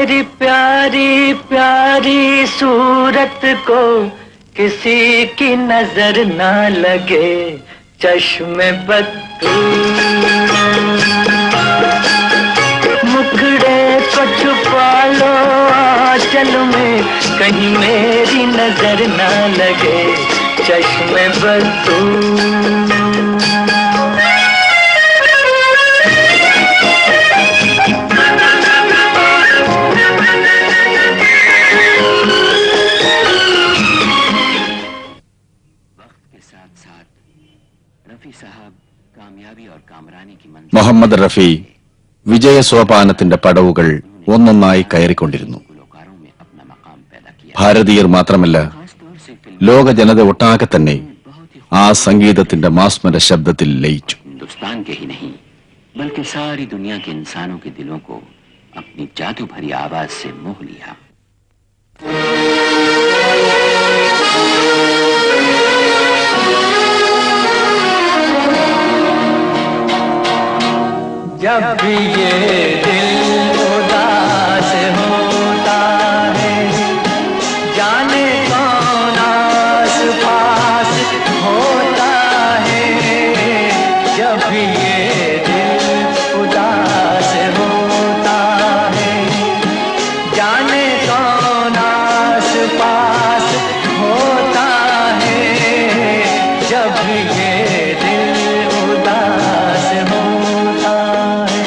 तेरी प्यारी प्यारी सूरत को किसी की नजर ना लगे, चश्मे बद्दू मुखड़े को छुपा लो आंचल में, कहीं मेरी नजर ना लगे, चश्मे बद्दू। മുഹമ്മദ് റഫി വിജയസോപാനത്തിന്റെ പടവുകൾ ഒന്നൊന്നായി കയറിക്കൊണ്ടിരുന്നു. ഭാരതീയർ മാത്രമല്ല, ലോക ജനത ഒട്ടാകെ തന്നെ ആ സംഗീതത്തിന്റെ മാസ്മര ശബ്ദത്തിൽ ലയിച്ചു. हिंदुस्तान के ही नहीं बल्कि सारी दुनिया के इंसानों के दिलों को अपनी जादू भरी आवाज से मोह लिया। जब भी ये दिल उदास होता है, जाने कौन आस पास होता है, जब भी ये दिल उदास होता है, जाने कौन आस पास होता है, जब भी ये दिल उदास होता है।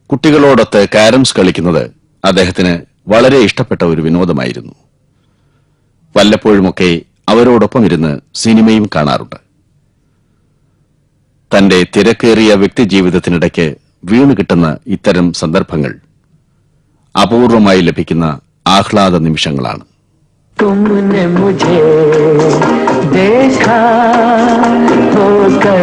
കുട്ടികളോടൊത്ത് കാരംസ് കളിക്കുന്നത് അദ്ദേഹത്തിന് വളരെ ഇഷ്ടപ്പെട്ട ഒരു വിനോദമായിരുന്നു. വല്ലപ്പോഴുമൊക്കെ അവരോടൊപ്പം ഇരുന്ന് സിനിമയും കാണാറുണ്ട്. തന്റെ തിരക്കേറിയ വ്യക്തിജീവിതത്തിനിടയ്ക്ക് വീണുകിട്ടുന്ന ഇത്തരം സന്ദർഭങ്ങൾ അപൂർവമായി ലഭിക്കുന്ന ആഹ്ലാദ നിമിഷങ്ങളാണ്. तुमने मुझे देखा होकर